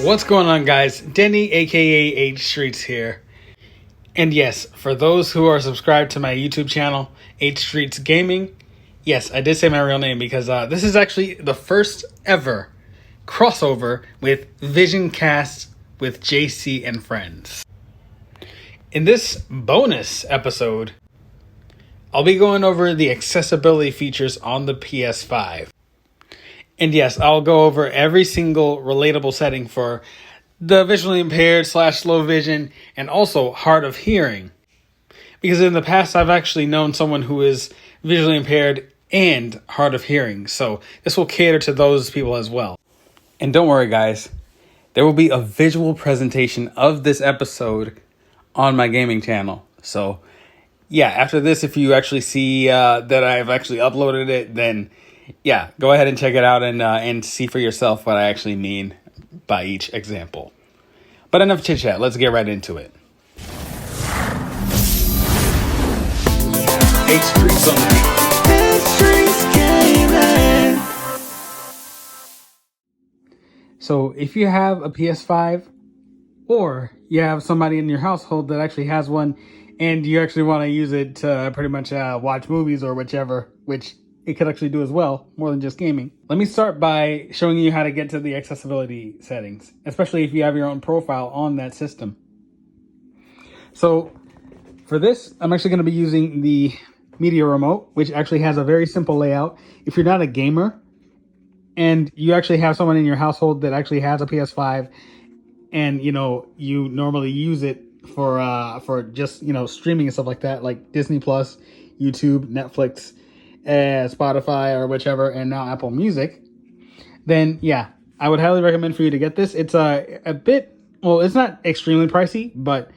What's going on, guys? Denny, aka H Streets here. And yes, for those who are subscribed to my YouTube channel, H Streets Gaming, yes, I did say my real name because this is actually the first ever crossover with VisionCast with JC and friends. In this bonus episode, I'll be going over the accessibility features on the PS5. And yes, I'll go over every single relatable setting for the visually impaired / low vision and also hard of hearing. Because in the past, I've actually known someone who is visually impaired and hard of hearing. So this will cater to those people as well. And don't worry, guys. There will be a visual presentation of this episode on my gaming channel. So yeah, after this, if you actually see that I've actually uploaded it, then yeah, go ahead and check it out and see for yourself what I actually mean by each example. But enough chit chat. Let's get right into it. H Streets on the beat. H Streets Gaming. So if you have a PS5 or you have somebody in your household that actually has one and you actually want to use it to pretty much watch movies or whichever, which it could actually do as well, more than just gaming. Let me start by showing you how to get to the accessibility settings, especially if you have your own profile on that system. So for this, I'm actually going to be using the media remote, which actually has a very simple layout. If you're not a gamer and you actually have someone in your household that actually has a PS5 and, you normally use it for just, streaming and stuff like that, like Disney Plus, YouTube, Netflix, Spotify or whichever, and now Apple Music, then yeah, I would highly recommend for you to get this. It's a bit, well, it's not extremely pricey, but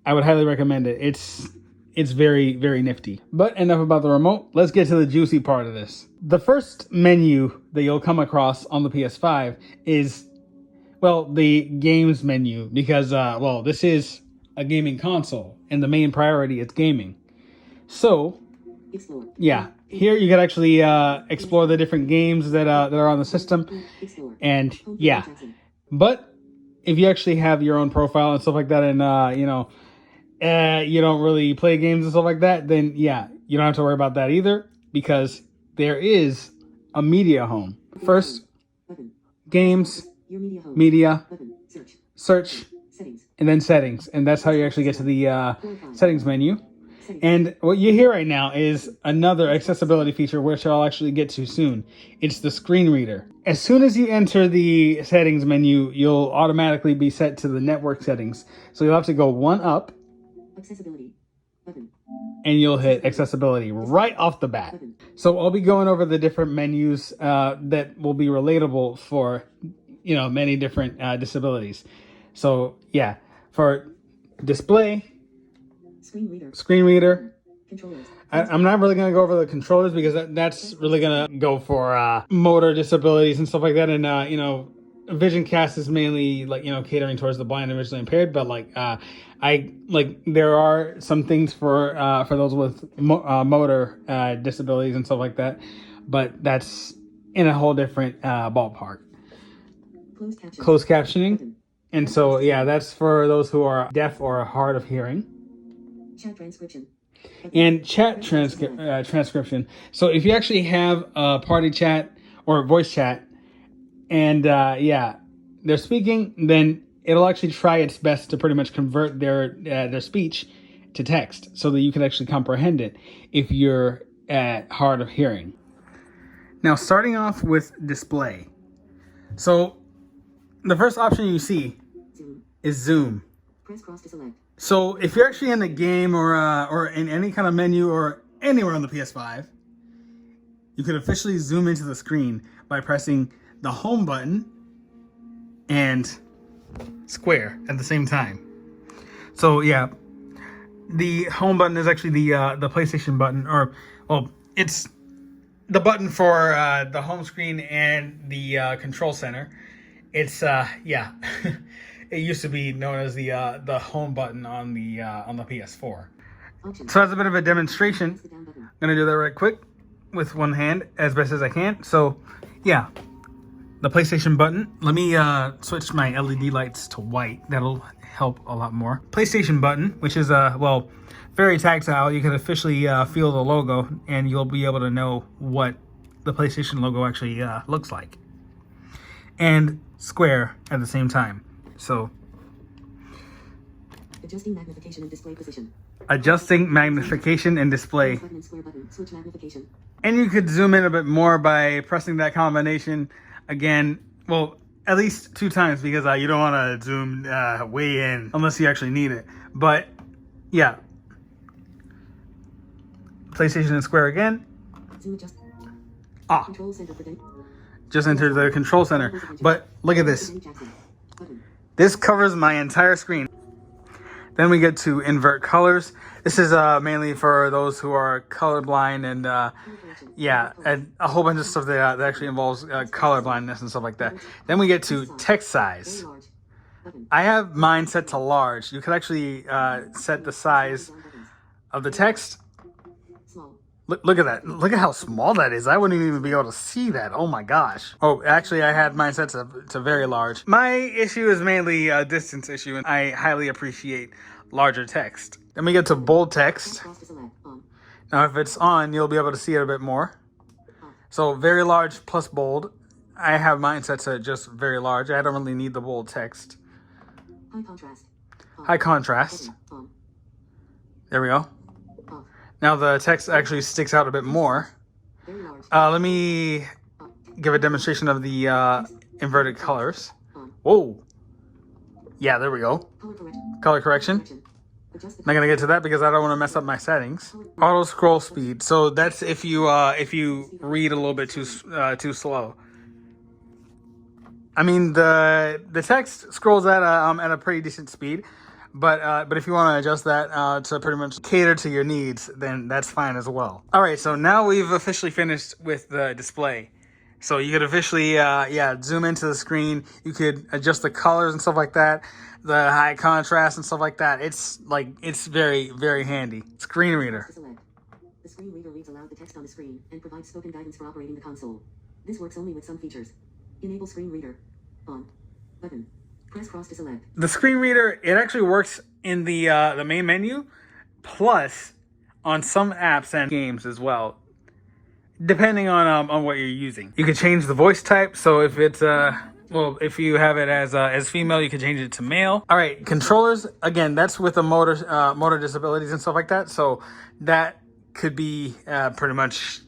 I would highly recommend it. It's very, very nifty. But enough about the remote. Let's get to the juicy part of this. The first menu that you'll come across on the PS5 is, well, the games menu, because this is a gaming console and the main priority is gaming. So yeah, here you can actually explore the different games that are on the system, and yeah. But if you actually have your own profile and stuff like that, and you don't really play games and stuff like that, then yeah, you don't have to worry about that either, because there is a media home. First, games, media, search, and then settings, and that's how you actually get to the settings menu. And what you hear right now is another accessibility feature, which I'll actually get to soon. It's the screen reader. As soon as you enter the settings menu, you'll automatically be set to the network settings. So you'll have to go one up, accessibility button, and you'll hit accessibility right off the bat. So I'll be going over the different menus that will be relatable for, many different disabilities. So yeah, for display, screen reader. Controllers. I'm not really going to go over the controllers because that's really going to go for motor disabilities and stuff like that. And, VisionCast is mainly catering towards the blind and visually impaired. But there are some things for those with motor disabilities and stuff like that. But that's in a whole different ballpark. Closed captioning. And so, yeah, that's for those who are deaf or hard of hearing. Chat transcription. And chat transcription. So if you actually have a party chat or voice chat and they're speaking, then it'll actually try its best to pretty much convert their speech to text so that you can actually comprehend it if you're hard of hearing. Now, starting off with display. So the first option you see is zoom. Press cross to select. So if you're actually in a game or in any kind of menu or anywhere on the PS5, you can officially zoom into the screen by pressing the home button and square at the same time. So yeah, the home button is actually the PlayStation button, or it's the button for the home screen and the control center. It's It used to be known as the home button on the PS4. So as a bit of a demonstration, I'm gonna do that right quick with one hand as best as I can. So yeah, the PlayStation button. Let me switch my LED lights to white. That'll help a lot more. PlayStation button, which is well, very tactile. You can officially feel the logo, and you'll be able to know what the PlayStation logo actually looks like. And square at the same time. So adjusting magnification and display position. Adjusting magnification and display. And you could zoom in a bit more by pressing that combination again. Well, at least 2 times, because you don't want to zoom way in unless you actually need it. But yeah, PlayStation and square again. Just enter the control center. But look at this. This covers my entire screen. Then we get to invert colors. This is mainly for those who are colorblind and yeah, and a whole bunch of stuff that actually involves colorblindness and stuff like that. Then we get to text size. I have mine set to large. You could actually set the size of the text. Look at that. Look at how small that is. I wouldn't even be able to see that. Oh my gosh. Oh, actually, I had mine set to very large. My issue is mainly a distance issue, and I highly appreciate larger text. Then we get to bold text. Now, if it's on, you'll be able to see it a bit more. So very large plus bold. I have mine set to just very large. I don't really need the bold text. High contrast. There we go. Now the text actually sticks out a bit more. Let me give a demonstration of the inverted colors. Whoa. Yeah, there we go. Color correction. Not gonna get to that because I don't want to mess up my settings. Auto scroll speed. So that's if you read a little bit too slow. I mean the text scrolls at a pretty decent speed. But if you want to adjust that to pretty much cater to your needs, then that's fine as well. All right, so now we've officially finished with the display. So you could officially, zoom into the screen. You could adjust the colors and stuff like that, the high contrast and stuff like that. It's very, very handy. Screen reader. The screen reader reads aloud the text on the screen and provides spoken guidance for operating the console. This works only with some features. Enable screen reader. On. Button. Press cross to select. The screen reader, it actually works in the main menu, plus on some apps and games as well, depending on what you're using. You can change the voice type. So if it's well, if you have it as female, you can change it to male. All right, controllers. Again, that's with the motor disabilities and stuff like that. So that could be pretty much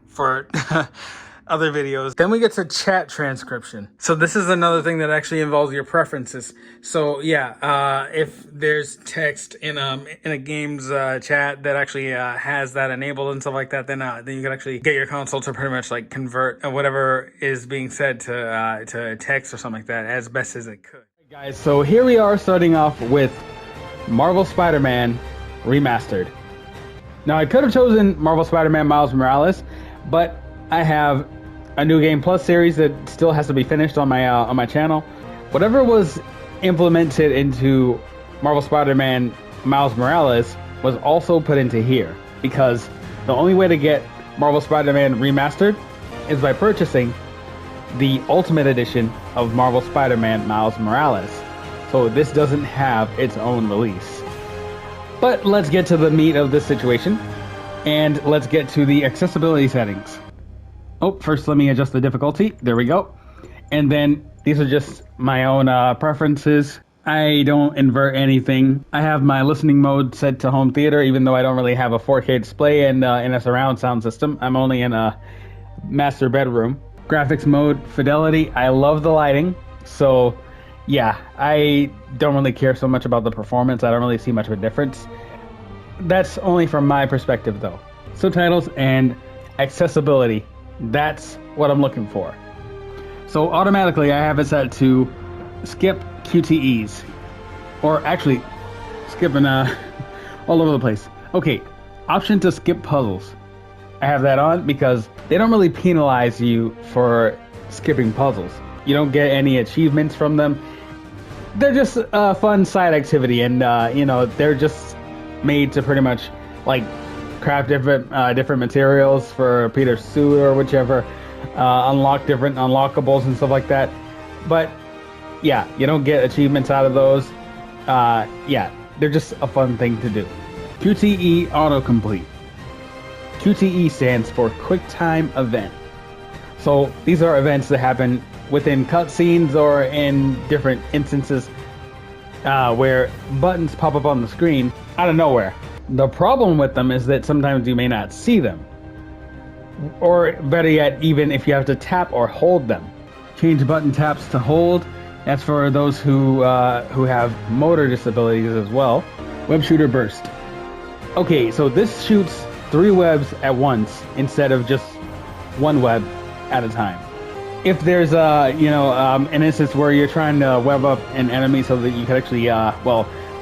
for other videos. Then we get to chat transcription. So this is another thing that actually involves your preferences. So if there's text in a game's chat that actually has that enabled and stuff like that, then you can actually get your console to pretty much like convert whatever is being said to text or something like that as best as it could. Hey guys, so here we are starting off with Marvel Spider-Man Remastered. Now I could have chosen Marvel Spider-Man Miles Morales, but I have a New Game Plus series that still has to be finished on my channel. Whatever was implemented into Marvel Spider-Man Miles Morales was also put into here, because the only way to get Marvel Spider-Man Remastered is by purchasing the Ultimate Edition of Marvel Spider-Man Miles Morales. So this doesn't have its own release. But let's get to the meat of this situation, and let's get to the accessibility settings. Oh, first let me adjust the difficulty. There we go. And then these are just my own preferences. I don't invert anything. I have my listening mode set to home theater, even though I don't really have a 4K display and in a surround sound system. I'm only in a master bedroom. Graphics mode, fidelity. I love the lighting. So yeah, I don't really care so much about the performance. I don't really see much of a difference. That's only from my perspective though. Subtitles and accessibility. That's what I'm looking for. So automatically I have it set to skip QTEs, or actually skipping all over the place. Okay, option to skip puzzles. I have that on because they don't really penalize you for skipping puzzles. You don't get any achievements from them. They're just a fun side activity, and they're just made to pretty much like craft different materials for Peter's suit or whichever. unlock different unlockables and stuff like that. But yeah, you don't get achievements out of those. Yeah, they're just a fun thing to do. QTE autocomplete. QTE stands for Quick Time Event. So these are events that happen within cutscenes or in different instances where buttons pop up on the screen out of nowhere. The problem with them is that sometimes you may not see them. Or better yet, even if you have to tap or hold them. Change button taps to hold. That's for those who have motor disabilities as well. Web shooter burst. Okay, so this shoots 3 webs at once instead of just 1 web at a time. If there's an instance where you're trying to web up an enemy so that you can actually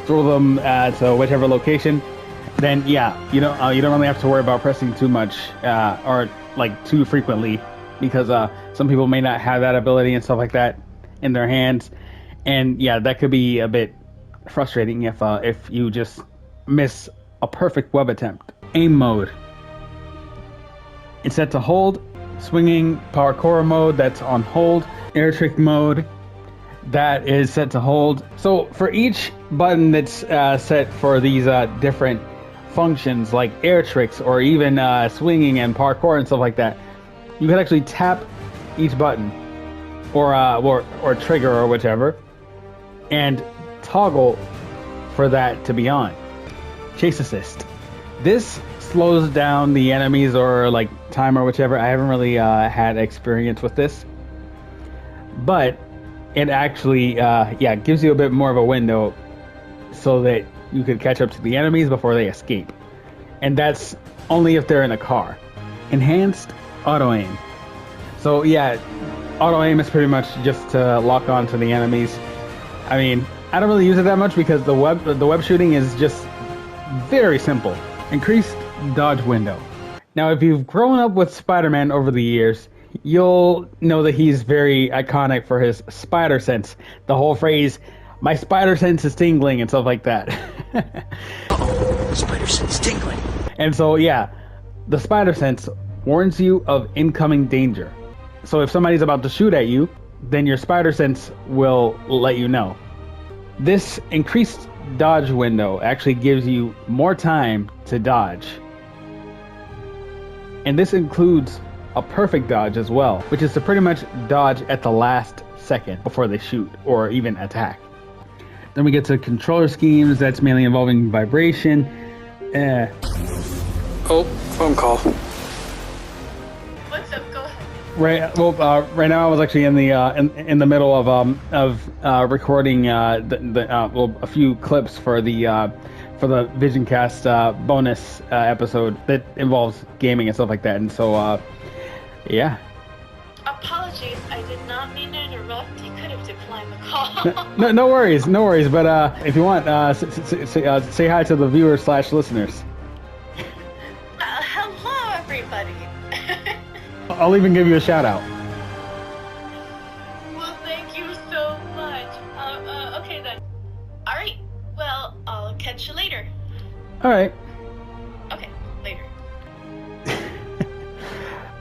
throw them to whichever location, then yeah, you don't really have to worry about pressing too much or like too frequently, because some people may not have that ability and stuff like that in their hands, and yeah, that could be a bit frustrating if you just miss a perfect web attempt. Aim mode. It's set to hold. Swinging parkour mode, that's on hold. Air trick mode, that is set to hold. So for each button that's set for these different functions like air tricks or even swinging and parkour and stuff like that, you can actually tap each button or trigger or whichever and toggle for that to be on. Chase assist. This slows down the enemies or like time or whichever. I haven't really had experience with this, but it actually gives you a bit more of a window so that you could catch up to the enemies before they escape, and that's only if they're in a car. Enhanced auto aim. So yeah, auto aim is pretty much just to lock on to the enemies. I mean, I don't really use it that much because the web shooting is just very simple. Increased dodge window. Now, if you've grown up with Spider-Man over the years, you'll know that he's very iconic for his spider sense. The whole phrase, "My spider sense is tingling," and stuff like that. Uh-oh, spider sense tingling. And so, yeah, the spider sense warns you of incoming danger. So if somebody's about to shoot at you, then your spider sense will let you know. This increased dodge window actually gives you more time to dodge. And this includes a perfect dodge as well, which is to pretty much dodge at the last second before they shoot or even attack. Then we get to controller schemes. That's mainly involving vibration. Oh, phone call. What's up? Go ahead. Right. Well, right now I was actually in the middle of recording a few clips for the VisionCast bonus episode that involves gaming and stuff like that, and so yeah. Apologies, I did not mean to interrupt. You could have declined the call. No worries. But if you want, say hi to the viewers/listeners. Hello, everybody. I'll even give you a shout out. Well, thank you so much. Okay then. All right. Well, I'll catch you later. All right. Okay, later.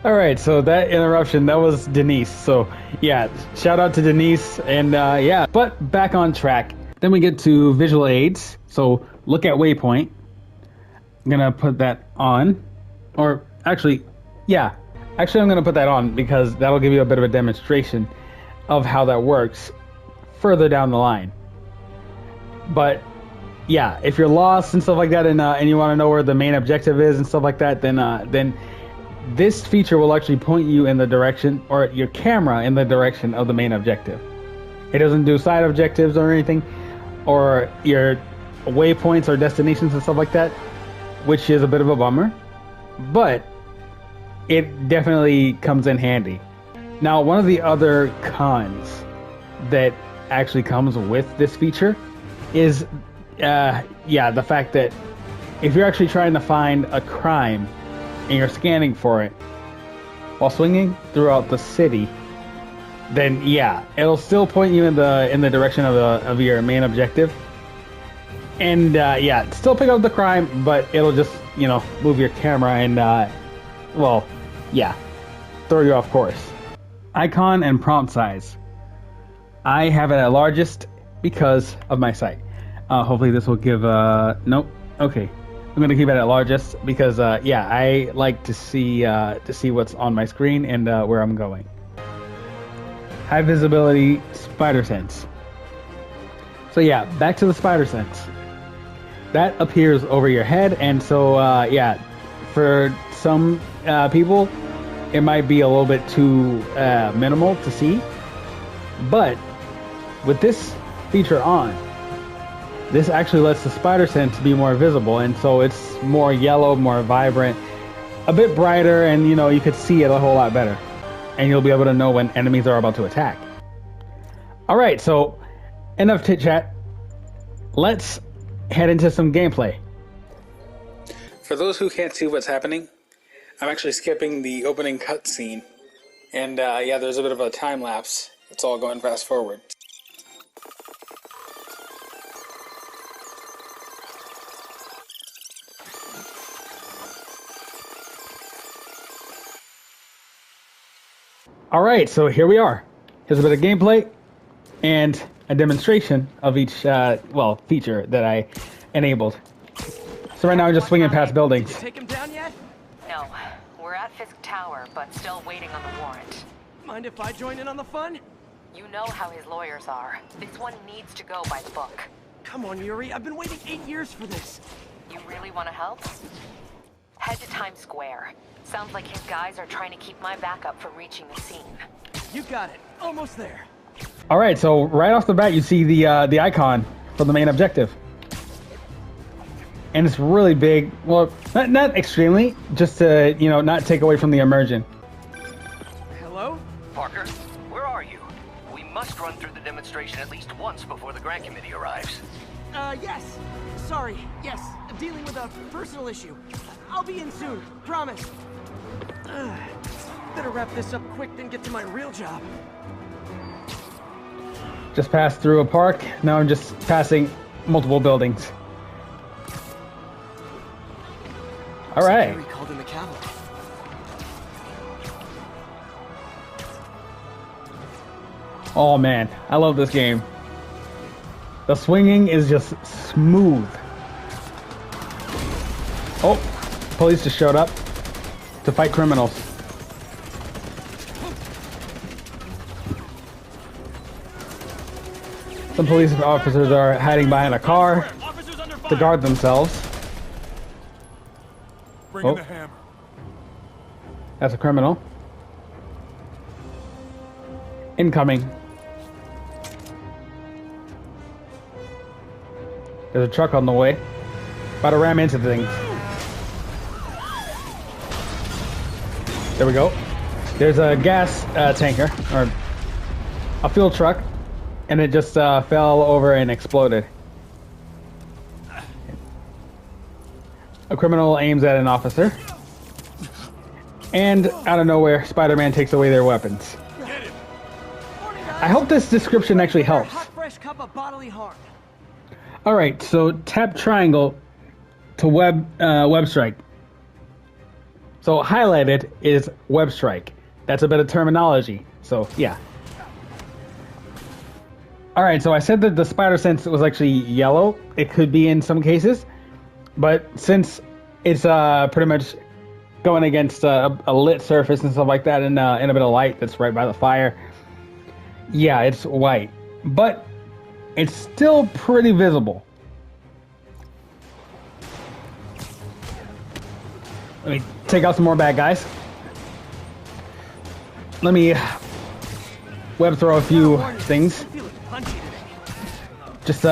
All right, so that interruption, that was Denise. So yeah, shout out to Denise, and yeah, but back on track. Then we get to visual aids. So look at waypoint. I'm gonna put that on, or actually, yeah, I'm gonna put that on because that'll give you a bit of a demonstration of how that works further down the line. But yeah, if you're lost and stuff like that, and you want to know where the main objective is and stuff like that, then this feature will actually point you in the direction, or your camera in the direction of the main objective. It doesn't do side objectives or anything, or your waypoints or destinations and stuff like that, which is a bit of a bummer, but it definitely comes in handy. Now, one of the other cons that actually comes with this feature is, the fact that if you're actually trying to find a crime and you're scanning for it while swinging throughout the city, then yeah, it'll still point you in the direction of your main objective, and yeah, still pick up the crime, but it'll just move your camera and yeah, throw you off course. Icon and prompt size. I have it at largest because of my sight. Hopefully this will give nope. Okay. I'm gonna keep it at largest because yeah, I like to see what's on my screen and where I'm going. High visibility spider sense. So yeah, back to the spider sense. That appears over your head, and so yeah, for some people, it might be a little bit too minimal to see. But with this feature on, this actually lets the spider sense be more visible, and so it's more yellow, more vibrant, a bit brighter, and you could see it a whole lot better. And you'll be able to know when enemies are about to attack. Alright, so enough chit chat. Let's head into some gameplay. For those who can't see what's happening, I'm actually skipping the opening cutscene. And yeah, there's a bit of a time lapse. It's all going fast forward. Alright, so here we are. Here's a bit of gameplay and a demonstration of each feature that I enabled. So right now I'm just swinging past buildings. Did you take him down yet? No, we're at Fisk Tower, but still waiting on the warrant. Mind if I join in on the fun? You know how his lawyers are. This one needs to go by the book. Come on, Yuri. I've been waiting 8 years for this. You really want to help? Head to Times Square. Sounds like his guys are trying to keep my backup from reaching the scene. You got it. Almost there. All right, so right off the bat, you see the icon for the main objective, and it's really big. Well, not extremely, just to not take away from the immersion. Hello? Parker, where are you? We must run through the demonstration at least once before the grant committee arrives. Yes. Sorry. Yes. Dealing with a personal issue. I'll be in soon. Promise. Better wrap this up quick than get to my real job. Just passed through a park. Now I'm just passing multiple buildings. All right. Yuri called in the cavalry. Oh man, I love this game. The swinging is just smooth. Oh, police just showed up to fight criminals. Some police officers are hiding behind a car to guard themselves. Bring in the hammer. That's a criminal. Incoming. There's a truck on the way. About to ram into things. There we go. There's a gas tanker, or a fuel truck, and it just fell over and exploded. A criminal aims at an officer. And out of nowhere, Spider-Man takes away their weapons. I hope this description actually helps. Hot fresh cup of bodily harm. Alright, so tap triangle to web strike. So highlighted is web strike. That's a bit of terminology. So yeah. Alright, so I said that the spider sense was actually yellow. It could be in some cases. But since it's pretty much going against a lit surface and stuff like that, and in a bit of light that's right by the fire, yeah, it's white. But it's still pretty visible. Let me take out some more bad guys. Let me web throw a few things. I'm feeling punchy today. Just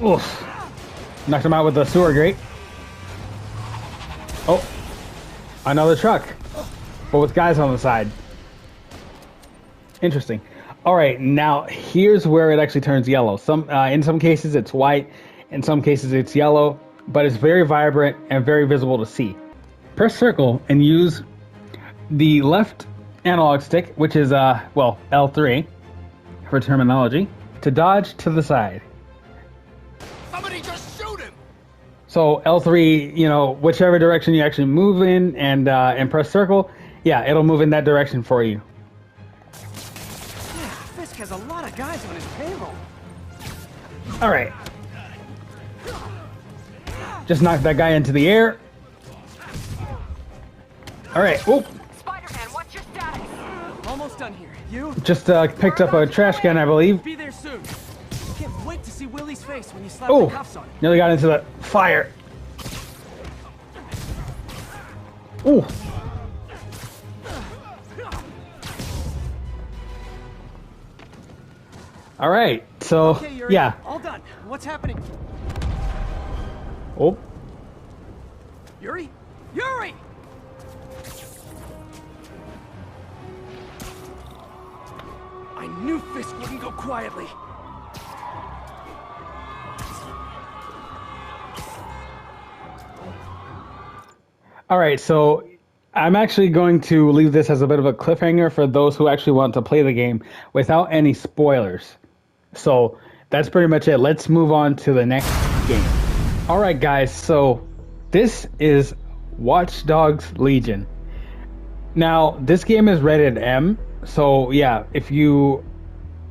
oof. Knocked him out with the sewer grate. Oh, another truck, but with guys on the side. Interesting. All right, now here's where it actually turns yellow. In some cases it's white, in some cases it's yellow, but it's very vibrant and very visible to see. Press circle and use the left analog stick, which is L3 for terminology, to dodge to the side. Somebody just shoot him! So L3, whichever direction you actually move in, and press circle, yeah, it'll move in that direction for you. Yeah, Fisk has a lot of guys on his payroll. All right. Just knock that guy into the air. All right. Whoop. Spider-Man, what's your status? Almost done here. You? Just picked up a trash can, I believe. Be there soon. Can't wait to see Willie's face when you slap Oh, the cuffs on him. nearly got into the fire. Ooh. All right. So, Okay, Yuri, yeah. all done. What's happening? Oh. Yuri? Yuri! I knew Fisk wouldn't go quietly. All right, so I'm actually going to leave this as a bit of a cliffhanger for those who actually want to play the game without any spoilers. So that's pretty much it. Let's move on to the next game. All right, guys, so this is Watch Dogs Legion. Now, this game is rated M, so yeah, if you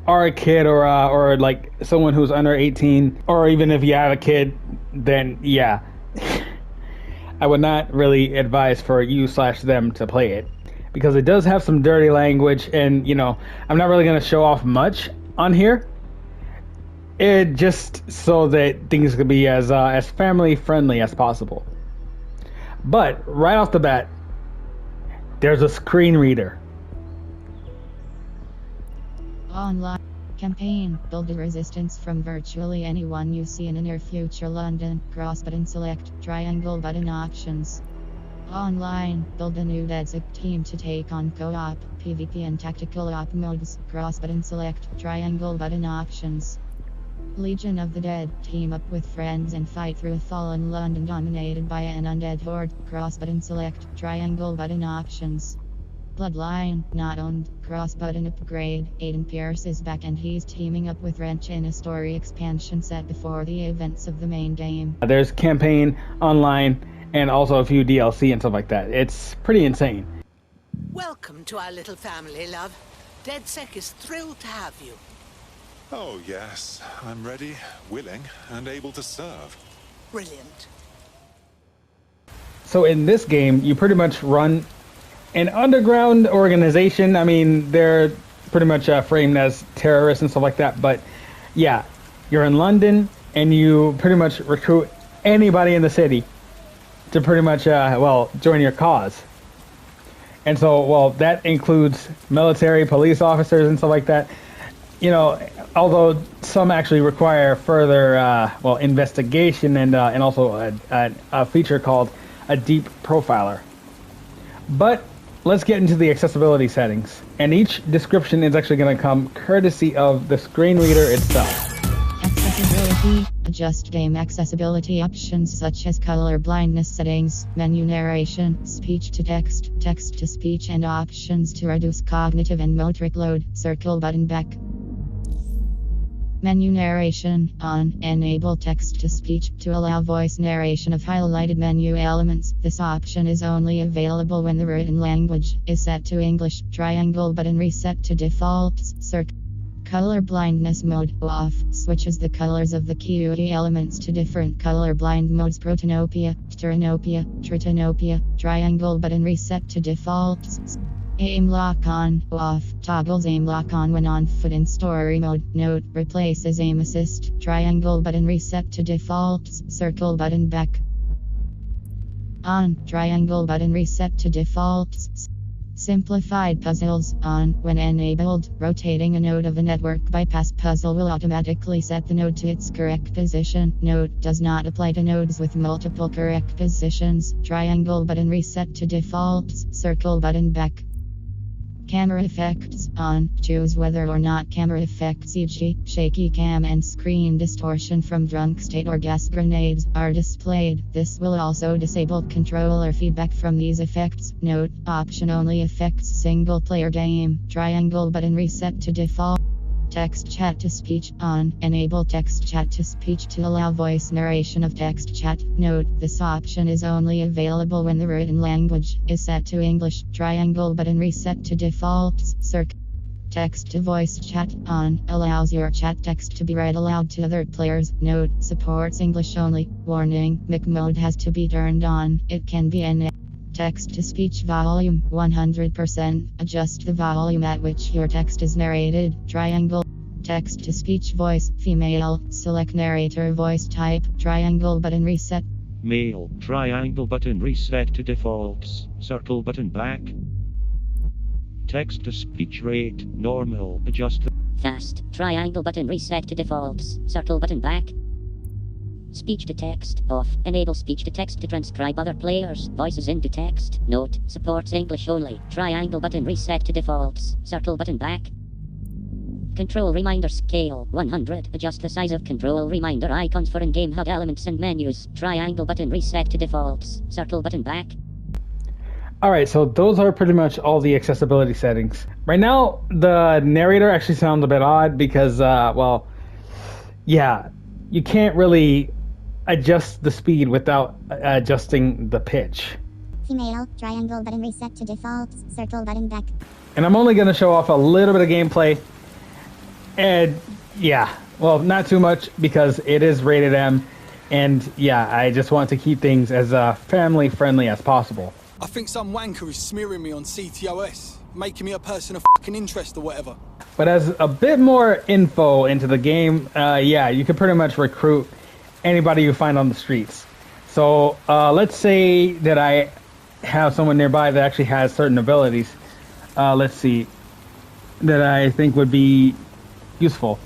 are a kid or like someone who's under 18, or even if you have a kid, then yeah. I would not really advise for you/them to play it, because it does have some dirty language, and you know, I'm not really going to show off much on here. It just so that things could be as family friendly as possible. But right off the bat, there's a screen reader. Online campaign. Build a resistance from virtually anyone you see in a near future London. Cross button select. Triangle button options. Online. Build a new DedSec team to take on co-op, PvP and tactical op modes. Cross button select. Triangle button options. Legion of the Dead. Team up with friends and fight through a fallen London dominated by an undead horde. Cross button select. Triangle button options. Bloodline, not owned. Cross button upgrade. Aiden Pierce is back and he's teaming up with Wrench in a story expansion set before the events of the main game. There's campaign, online, and also a few DLC and stuff like that. It's pretty insane. Welcome to our little family, love. DedSec is thrilled to have you. Oh, yes. I'm ready, willing, and able to serve. Brilliant. So in this game, you pretty much run an underground organization. I mean, they're pretty much framed as terrorists and stuff like that. But yeah, you're in London and you pretty much recruit anybody in the city to pretty much, join your cause. And so, well, that includes military, police officers and stuff like that. You know, although some actually require further, investigation and also a feature called a deep profiler. But let's get into the accessibility settings. And each description is actually going to come courtesy of the screen reader itself. Accessibility. Adjust game accessibility options such as color blindness settings, menu narration, speech to text, text to speech, and options to reduce cognitive and motoric load. Circle button back. Menu narration on. Enable text to speech to allow voice narration of highlighted menu elements. This option is only available when the written language is set to English. Triangle button reset to defaults. Color blindness mode off. Switches the colors of the key elements to different color blind modes. Protanopia, Pteranopia, Tritanopia. Triangle button reset to defaults. Aim lock on, off. Toggles aim lock on when on foot in story mode. Note, replaces aim assist. Triangle button reset to defaults. Circle button back. On. Triangle button reset to defaults. Simplified Puzzles on. When enabled, rotating a node of a network bypass puzzle will automatically set the node to its correct position. Note, does not apply to nodes with multiple correct positions. Triangle button reset to defaults. Circle button back. Camera effects on. Choose whether or not camera effects, e.g., shaky cam and screen distortion from drunk state or gas grenades, are displayed. This will also disable controller feedback from these effects. Note, option only affects single player game. Triangle button reset to default. Text chat to speech on. Enable text chat to speech to allow voice narration of text chat. Note, this option is only available when the written language is set to English. Triangle button reset to defaults. Circ. Text to voice chat on. Allows your chat text to be read aloud to other players. Note, supports English only. Warning, mic mode has to be turned on. It can be enabled. Text to speech volume 100%. Adjust the volume at which your text is narrated. Triangle. Text to speech voice female. Select narrator voice type. Triangle button reset. Male. Triangle button reset to defaults. Circle button back. Text to speech rate normal. Adjust the fast. Triangle button reset to defaults. Circle button back. Speech to text off. Enable speech to text to transcribe other players' voices into text. Note, supports English only. Triangle button reset to defaults. Circle button back. Control reminder scale 100. Adjust the size of control reminder icons for in-game HUD elements and menus. Triangle button reset to defaults. Circle button back. Alright, so those are pretty much all the accessibility settings. Right now, the narrator actually sounds a bit odd because, well, yeah, you can't really adjust the speed without adjusting the pitch. Female, triangle button reset to defaults, circle button back. And I'm only going to show off a little bit of gameplay. And yeah, well, not too much because it is rated M. And yeah, I just want to keep things as family friendly as possible. I think some wanker is smearing me on CTOS, making me a person of fucking interest or whatever. But as a bit more info into the game, yeah, you can pretty much recruit anybody you find on the streets. So let's say that I have someone nearby that actually has certain abilities. Let's see, that I think would be useful.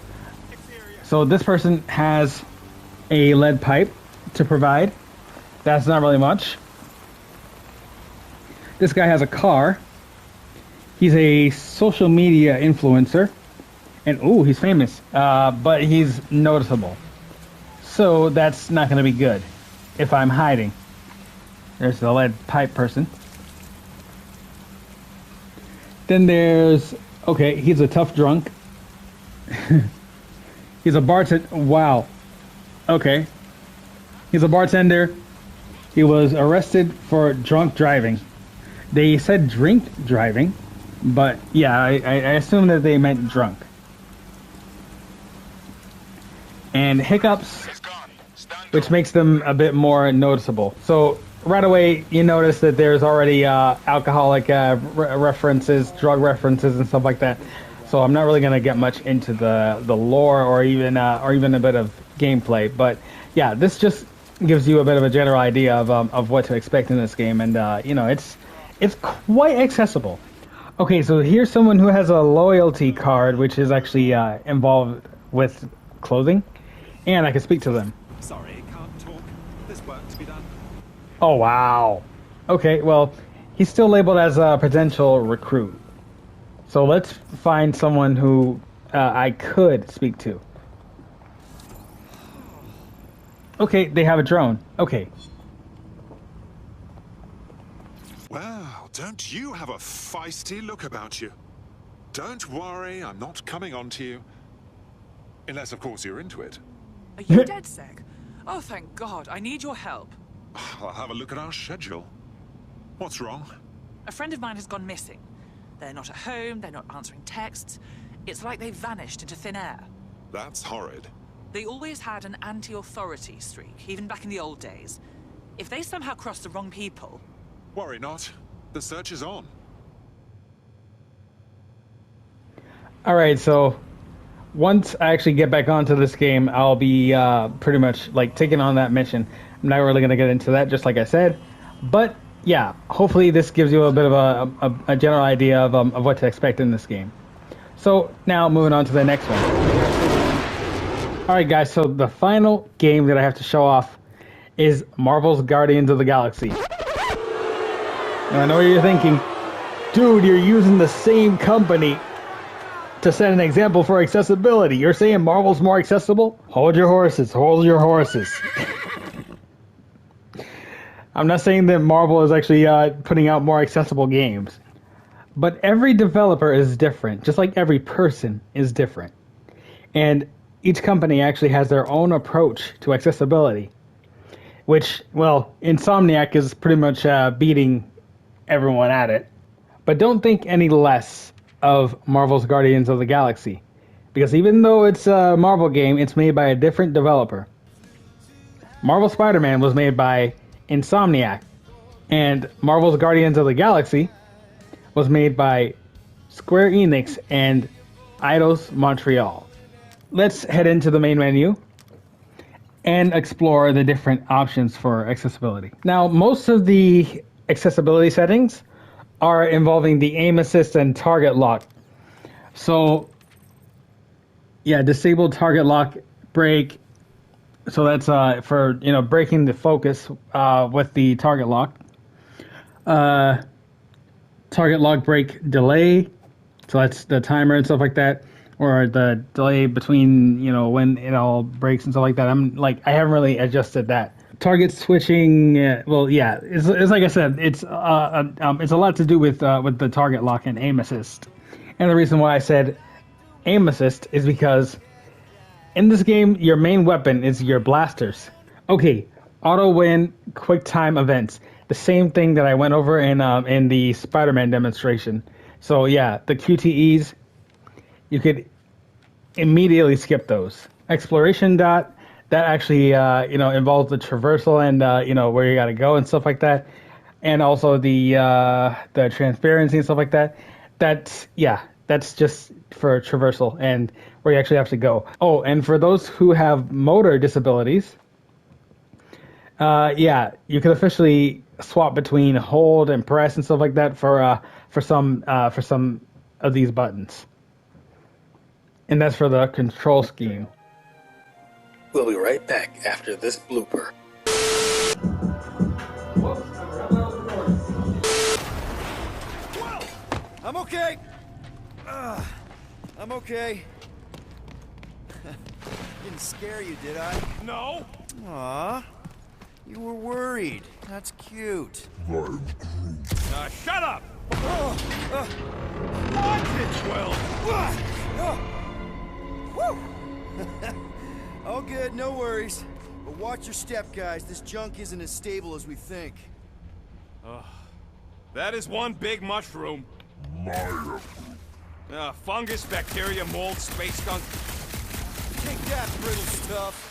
So this person has a lead pipe to provide. That's not really much. This guy has a car. He's a social media influencer. And ooh, he's famous. But he's noticeable. So that's not going to be good if I'm hiding. There's the lead pipe person. Then there's, okay, he's a tough drunk. He's a bartender. Wow. Okay. He's a bartender. He was arrested for drunk driving. They said drink driving, but yeah, I assume that they meant drunk. And hiccups, which makes them a bit more noticeable. So right away, you notice that there's already alcoholic references, drug references, and stuff like that. So I'm not really going to get much into the lore or even a bit of gameplay. But yeah, this just gives you a bit of a general idea of what to expect in this game, and you know, it's quite accessible. Okay, so here's someone who has a loyalty card, which is actually involved with clothing, and I can speak to them. Sorry, can't talk. There's work to be done. Oh wow. Okay, well, he's still labeled as a potential recruit. So let's find someone who I could speak to. Okay, they have a drone. Okay. Well, don't you have a feisty look about you? Don't worry, I'm not coming on to you. Unless, of course, you're into it. Are you dead, Sec? Oh, thank God. I need your help. I'll have a look at our schedule. What's wrong? A friend of mine has gone missing. They're not at home, they're not answering texts. It's like they've vanished into thin air. That's horrid. They always had an anti-authority streak, even back in the old days. If they somehow cross the wrong people... Worry not. The search is on. Alright, so once I actually get back onto this game, I'll be pretty much like taking on that mission. I'm not really going to get into that, just like I said. But yeah, hopefully this gives you a bit of a general idea of what to expect in this game. So now moving on to the next one. Alright guys, so the final game that I have to show off is Marvel's Guardians of the Galaxy. Now I know what you're thinking. Dude, you're using the same company to set an example for accessibility. You're saying Marvel's more accessible? Hold your horses, hold your horses. I'm not saying that Marvel is actually putting out more accessible games. But every developer is different, just like every person is different. And each company actually has their own approach to accessibility, which, well, Insomniac is pretty much beating everyone at it. But don't think any less of Marvel's Guardians of the Galaxy, because even though it's a Marvel game, it's made by a different developer. Marvel Spider-Man was made by Insomniac, and Marvel's Guardians of the Galaxy was made by Square Enix and Eidos Montreal. Let's head into the main menu and explore the different options for accessibility. Now, most of the accessibility settings are involving the aim assist and target lock. So, yeah, disable target lock break. So that's for breaking the focus with the target lock. Target lock break delay. So that's the timer and stuff like that, or the delay between when it all breaks and stuff like that. I haven't really adjusted that. Target switching. Well, yeah, it's like I said, it's a lot to do with the target lock and aim assist. And the reason why I said aim assist is because in this game, your main weapon is your blasters. Okay, auto win, quick time events. The same thing that I went over in the Spider-Man demonstration. So yeah, the QTEs, you could immediately skip those. Exploration dot, that actually involves the traversal and where you gotta go and stuff like that, and also the transparency and stuff like that. That's just for traversal and where you actually have to go. Oh, and for those who have motor disabilities, you can officially swap between hold and press and stuff like that for some of these buttons. And that's for the control scheme. We'll be right back after this blooper. I'm okay. I'm okay. Didn't scare you, did I? No. Aw. You were worried. That's cute. Shut up! Watch it, Will! All good, no worries. But watch your step, guys. This junk isn't as stable as we think. That is one big mushroom. Fungus, bacteria, mold, space skunk. Take that, brittle stuff.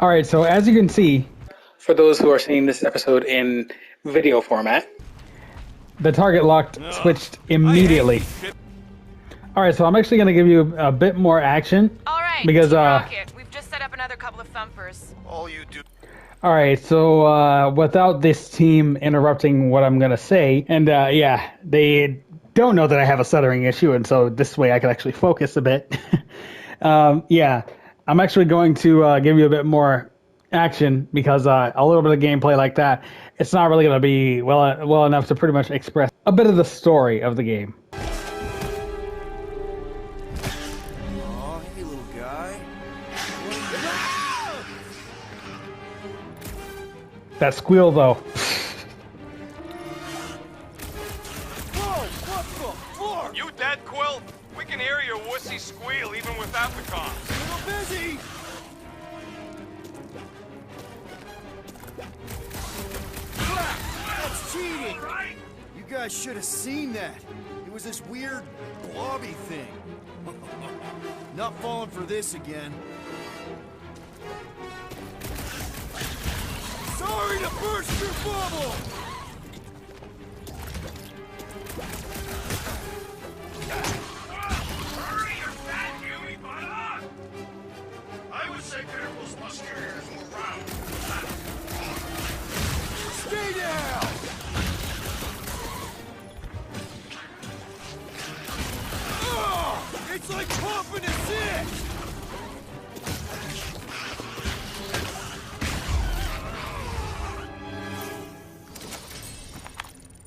All right, so as you can see, for those who are seeing this episode in video format, the target lock switched immediately. All right, so I'm actually going to give you a bit more action. All right, because Rocket, we've just set up another couple of thumpers. All you do. All right, so without this team interrupting what I'm going to say, and they don't know that I have a stuttering issue, and so this way I can actually focus a bit. I'm actually going to give you a bit more action because a little bit of gameplay like that, it's not really going to be well enough to pretty much express a bit of the story of the game. Aw, hey, little guy. That squeal, though. You dead, Quill? We can hear your wussy squeal even without the comms. Little busy! That's cheating! You guys should have seen that. It was this weird blobby thing. Not falling for this again. Sorry to burst your bubble! I would say careful's musketeers all around. Stay down! It's like popping a zit!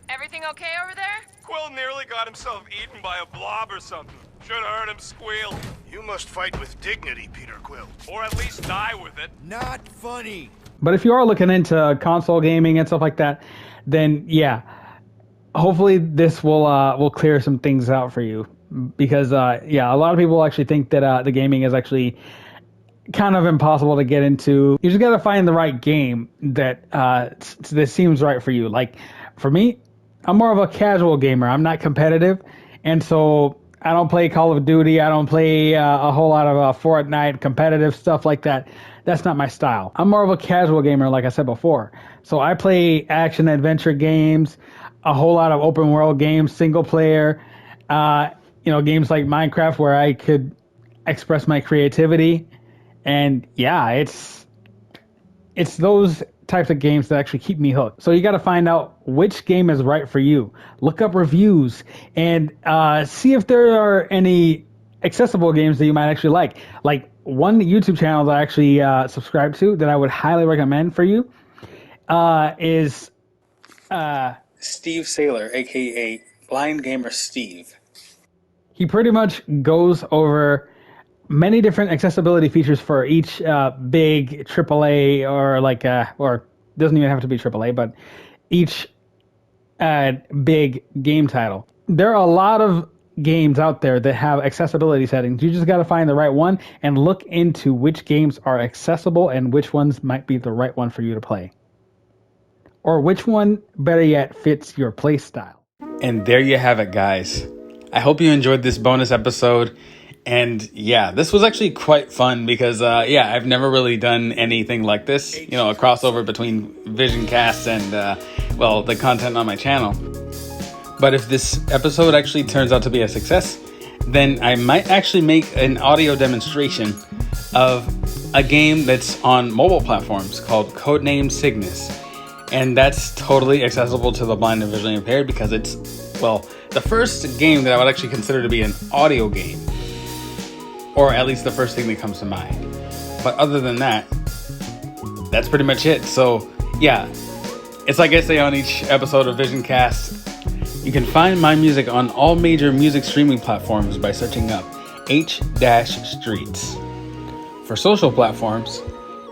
Everything okay over there? Quill nearly got himself eaten by a blob or something. Should have heard him squeal. You must fight with dignity, Peter Quill. Or at least die with it. Not funny. But if you are looking into console gaming and stuff like that, then yeah, hopefully this will clear some things out for you, because yeah, a lot of people actually think that the gaming is actually kind of impossible to get into. You just got to find the right game that seems right for you. Like for me, I'm more of a casual gamer. I'm not competitive, and so I don't play Call of Duty. I don't play a whole lot of Fortnite, competitive stuff like that. That's not my style. I'm more of a casual gamer, like I said before. So I play action adventure games, a whole lot of open world games, single player, games like Minecraft where I could express my creativity. And yeah, it's those types of games that actually keep me hooked. So you got to find out which game is right for you. Look up reviews and see if there are any accessible games that you might actually like. Like one YouTube channel that I actually subscribe to that I would highly recommend for you is Steve Saylor, aka Blind Gamer Steve. He pretty much goes over many different accessibility features for each big AAA or doesn't even have to be AAA, but each big game title. There are a lot of games out there that have accessibility settings. You just got to find the right one and look into which games are accessible and which ones might be the right one for you to play. Or which one, better yet, fits your play style. And there you have it, guys. I hope you enjoyed this bonus episode. And yeah, this was actually quite fun because, I've never really done anything like this. A crossover between VisionCast and, the content on my channel. But if this episode actually turns out to be a success, then I might actually make an audio demonstration of a game that's on mobile platforms called Codename Cygnus. And that's totally accessible to the blind and visually impaired because it's, the first game that I would actually consider to be an audio game. Or at least the first thing that comes to mind. But other than that, that's pretty much it. So, yeah, it's like I say on each episode of VisionCast, you can find my music on all major music streaming platforms by searching up H-Streets. For social platforms,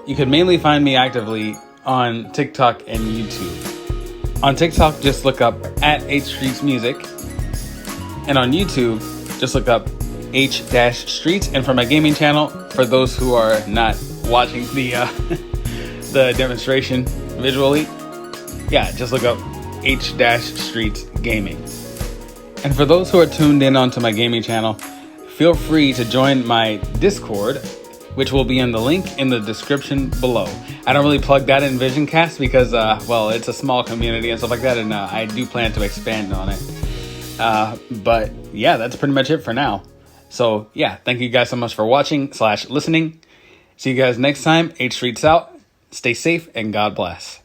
you can mainly find me actively on TikTok and YouTube. On TikTok, just look up @H-Streets-Music. And on YouTube, just look up H-Streets. And for my gaming channel, for those who are not watching the demonstration visually, just look up H-Streets Gaming. And for those who are tuned in onto my gaming channel, feel free to join my Discord, which will be in the link in the description below. I don't really plug that in VisionCast because, it's a small community and stuff like that, and I do plan to expand on it. But yeah, that's pretty much it for now. So yeah, thank you guys so much for watching/listening. See you guys next time. H Streets out. Stay safe and God bless.